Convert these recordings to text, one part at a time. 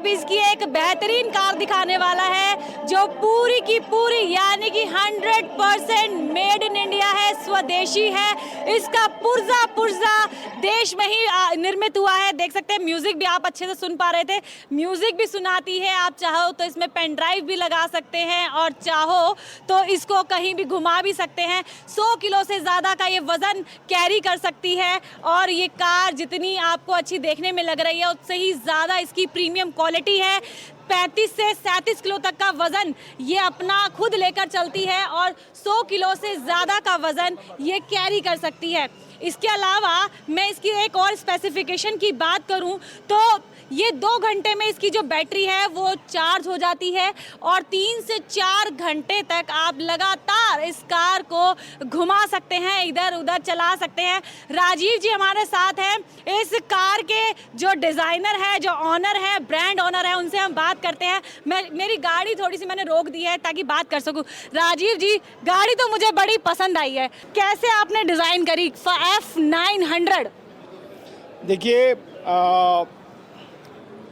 अब इसकी एक बेहतरीन कार दिखाने वाला है जो पूरी की पूरी यानी कि 100% मेड इन इंडिया है, स्वदेशी है। इसका पुर्जा पुर्जा देश में ही निर्मित हुआ है। देख सकते हैं म्यूजिक भी आप अच्छे से सुन पा रहे थे, म्यूजिक भी सुनाती है। आप चाहो तो इसमें पेन ड्राइव भी लगा सकते हैं और चाहो तो इसको कहीं भी घुमा भी सकते हैं। 100 किलो से ज़्यादा का ये वज़न कैरी कर सकती है और ये कार जितनी आपको अच्छी देखने में लग रही है उससे ही ज़्यादा इसकी प्रीमियम क्वालिटी है। 35 से 37 किलो तक का वज़न ये अपना खुद लेकर चलती है और 100 किलो से ज़्यादा का वज़न ये कैरी कर सकती है। इसके अलावा मैं इसकी एक और स्पेसिफिकेशन की बात करूं तो ये 2 घंटे में इसकी जो बैटरी है वो चार्ज हो जाती है और 3 से 4 घंटे तक आप लगातार इस कार को घुमा सकते हैं, इधर उधर चला सकते हैं। राजीव जी हमारे साथ हैं, इस कार के जो डिज़ाइनर है, जो ऑनर है, ब्रांड ऑनर है, उनसे हम बात करते हैं। मेरी गाड़ी थोड़ी सी मैंने रोक दी है ताकि बात कर सकूं। राजीव जी, गाड़ी तो मुझे बड़ी पसंद आई है, कैसे आपने डिज़ाइन करी F900? देखिए,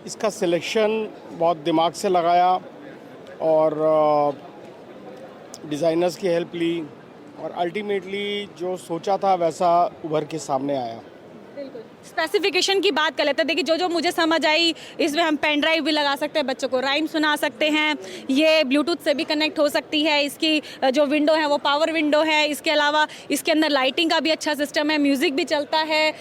इसका सिलेक्शन बहुत दिमाग से लगाया और डिज़ाइनर्स की हेल्प ली और अल्टीमेटली जो सोचा था वैसा उभर के सामने आया। बिल्कुल। स्पेसिफिकेशन की बात कर लेते हैं। देखिए जो मुझे समझ आई, इसमें हम पेन ड्राइव भी लगा सकते हैं, बच्चों को राइम सुना सकते हैं, ये ब्लूटूथ से भी कनेक्ट हो सकती है, इसकी जो विंडो है वो पावर विंडो है। इसके अलावा इसके अंदर लाइटिंग का भी अच्छा सिस्टम है, म्यूज़िक भी चलता है।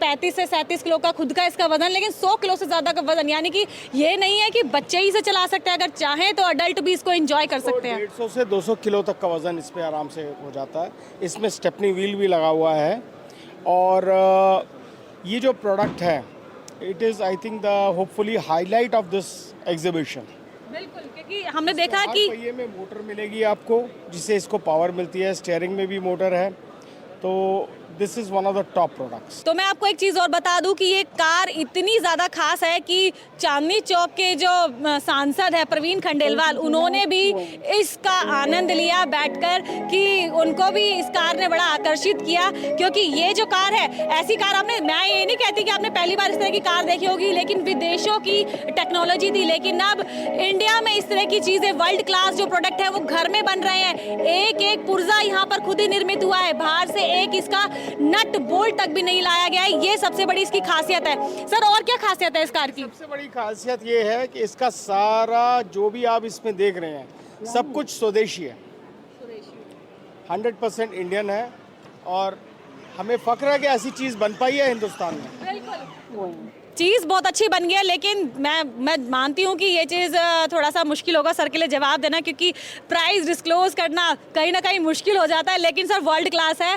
35 से 37 किलो का खुद का इसका वजन, लेकिन 100 किलो से ज़्यादा का वजन, यानी कि ये नहीं है कि बच्चे ही से चला सकते हैं, अगर चाहें तो अडल्ट भी इसको एंजॉय कर सकते हैं। 150 से 200 किलो तक का वज़न इस पे आराम से हो जाता है। इसमें स्टेपनी व्हील भी लगा हुआ है और ये जो प्रोडक्ट है it is I think the hopefully highlight of this exhibition. बिल्कुल, क्योंकि हमने देखा कि पहिए में मोटर मिलेगी आपको जिससे इसको पावर मिलती है, स्टीयरिंग में भी मोटर है, तो this is one of the top products. तो मैं आपको एक चीज़ और बता दूं कि ये कार इतनी ज़्यादा खास है कि चांदनी चौक के जो सांसद है प्रवीण खंडेलवाल, उन्होंने भी इसका आनंद लिया बैठकर कि उनको भी इस कार ने बड़ा आकर्षित किया। क्योंकि ये जो कार है, ऐसी कार आपने, मैं ये नहीं कहती कि आपने पहली बार इस तरह की कार देखी होगी, लेकिन विदेशों की टेक्नोलॉजी थी, लेकिन अब इंडिया में इस तरह की चीज़ें, वर्ल्ड क्लास जो प्रोडक्ट है वो घर में बन रहे हैं। एक एक पुर्जा यहाँ पर खुद ही निर्मित हुआ है, बाहर से एक इसका नट बोल्ट तक भी नहीं लाया गया है। ये सबसे बड़ी इसकी खासियत है। सर और क्या खासियत है इस कार की? सबसे बड़ी खासियत ये है कि इसका सारा जो भी आप इसमें देख रहे हैं सब कुछ स्वदेशी है, 100% इंडियन है और हमें फख्र है कि ऐसी चीज़ बन पाई है हिंदुस्तान में। बिल्कुल, चीज़ बहुत अच्छी बन गई है, लेकिन मैं मानती हूँ कि ये चीज़ थोड़ा सा मुश्किल होगा सर के लिए जवाब देना, क्योंकि प्राइस डिस्क्लोज करना कहीं ना कहीं मुश्किल हो जाता है। लेकिन सर वर्ल्ड क्लास है,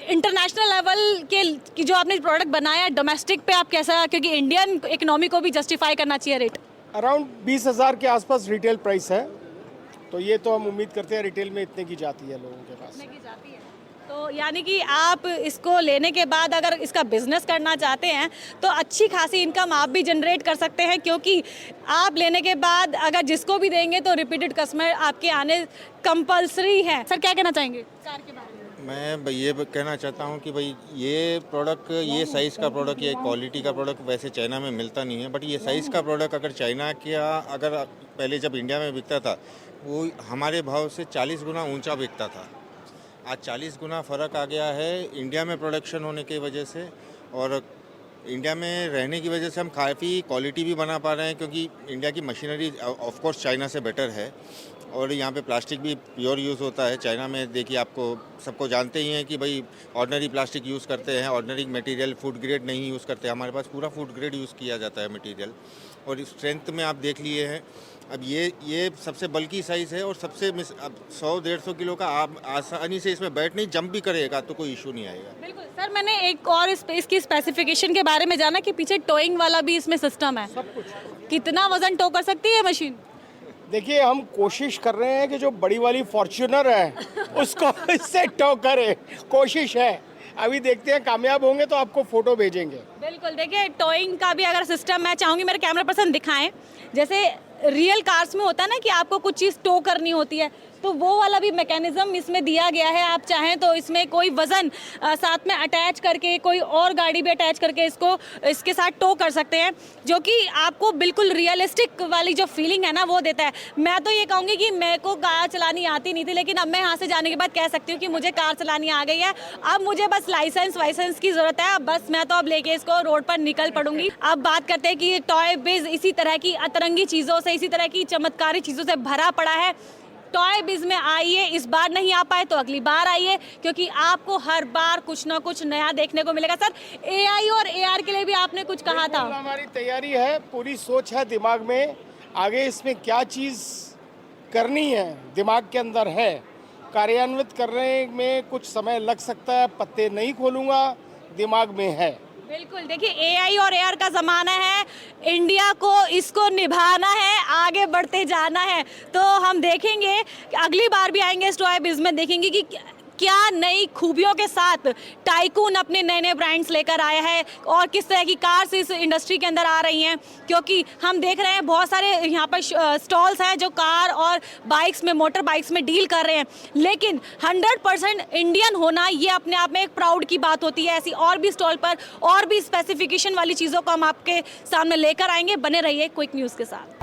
इंटरनेशनल लेवल के की जो आपने प्रोडक्ट बनाया है, डोमेस्टिक पे आप कैसा, क्योंकि इंडियन इकोनॉमी को भी जस्टिफाई करना चाहिए रेट। अराउंड 20,000 के आसपास रिटेल प्राइस है, तो ये तो हम उम्मीद करते हैं रिटेल में इतने की जाती है लोगों के पास। तो यानी कि आप इसको लेने के बाद अगर इसका बिजनेस करना चाहते हैं तो अच्छी खासी इनकम आप भी जनरेट कर सकते हैं, क्योंकि आप लेने के बाद अगर जिसको भी देंगे तो रिपीटेड कस्टमर आपके आने कंपलसरी है। सर क्या कहना चाहेंगे कार के बारे में? मैं ये कहना चाहता हूँ कि भाई ये प्रोडक्ट, ये साइज़ का प्रोडक्ट, ये क्वालिटी का प्रोडक्ट वैसे चाइना में मिलता नहीं है, बट ये साइज़ का प्रोडक्ट अगर चाइना का, अगर पहले जब इंडिया में बिकता था वो हमारे भाव से 40 गुना ऊंचा बिकता था। आज 40 गुना फ़र्क आ गया है इंडिया में प्रोडक्शन होने की वजह से, और इंडिया में रहने की वजह से हम काफ़ी क्वालिटी भी बना पा रहे हैं, क्योंकि इंडिया की मशीनरी ऑफ कोर्स चाइना से बेटर है और यहाँ पे प्लास्टिक भी प्योर यूज़ होता है। चाइना में देखिए, आपको सबको जानते ही हैं कि भाई ऑर्डनरी प्लास्टिक यूज़ करते हैं, ऑर्डनरी मटेरियल, फूड ग्रेड नहीं यूज़ करते। हमारे पास पूरा फूड ग्रेड यूज़ किया जाता है मटेरियल, और स्ट्रेंथ में आप देख लिए हैं। अब ये सबसे बल्कि साइज़ है और सबसे अब 100-150 किलो का आप आसानी से इसमें बैठ नहीं, जंप भी करेगा तो कोई इशू नहीं आएगा। बिल्कुल सर, मैंने एक और इसकी स्पेसिफिकेशन के बारे में जाना कि पीछे टोइंग वाला भी इसमें सिस्टम है। सब कुछ कितना वजन टो कर सकती है मशीन? देखिए, हम कोशिश कर रहे हैं कि जो बड़ी वाली फॉर्च्यूनर है उसको इससे टो करे, कोशिश है। अभी देखते हैं, कामयाब होंगे तो आपको फोटो भेजेंगे। बिल्कुल, देखिए टोइंग का भी अगर सिस्टम, मैं चाहूँगी मेरे कैमरा पर्सन दिखाएं। जैसे रियल कार्स में होता है ना कि आपको कुछ चीज़ टो करनी होती है, तो वो वाला भी मैकेनिज्म इसमें दिया गया है। आप चाहें तो इसमें कोई वज़न साथ में अटैच करके, कोई और गाड़ी भी अटैच करके इसके साथ टो कर सकते हैं, जो कि आपको बिल्कुल रियलिस्टिक वाली जो फीलिंग है ना वो देता है। मैं तो ये कहूँगी कि मेरे को कार चलानी आती नहीं थी, लेकिन अब मैं यहाँ से जाने के बाद कह सकती हूँ कि मुझे कार चलानी आ गई है। अब मुझे बस लाइसेंस की ज़रूरत है, बस मैं तो अब लेके इसको रोड पर निकल पड़ूंगी। अब बात करते हैं कि टॉय बिज इसी तरह की अतरंगी चीज़ों से, इसी तरह की चमत्कारी चीज़ों से भरा पड़ा है। टॉय बिज में आइए, इस बार नहीं आ पाए तो अगली बार आइए, क्योंकि आपको हर बार कुछ ना कुछ नया देखने को मिलेगा। सर, एआई और एआर के लिए भी आपने कुछ कहा था। हमारी तैयारी है, पूरी सोच है दिमाग में, आगे इसमें क्या चीज़ करनी है दिमाग के अंदर है। कार्यान्वित करने में कुछ समय लग सकता है, पत्ते नहीं खोलूँगा, दिमाग में है। बिल्कुल, देखिए एआई और एआर का ज़माना है, इंडिया को इसको निभाना है, आगे बढ़ते जाना है। तो हम देखेंगे कि अगली बार भी आएंगे इस टॉय बिज में, देखेंगे कि क्या नई खूबियों के साथ टाइकून अपने नए नए ब्रांड्स लेकर आया है और किस तरह की कार्स इस इंडस्ट्री के अंदर आ रही हैं। क्योंकि हम देख रहे हैं बहुत सारे यहाँ पर स्टॉल्स हैं जो कार और बाइक्स में, मोटर बाइक्स में डील कर रहे हैं, लेकिन 100% इंडियन होना ये अपने आप में एक प्राउड की बात होती है। ऐसी और भी स्टॉल पर और भी स्पेसिफिकेशन वाली चीज़ों को हम आपके सामने लेकर आएंगे। बने रहिए क्विक न्यूज़ के साथ।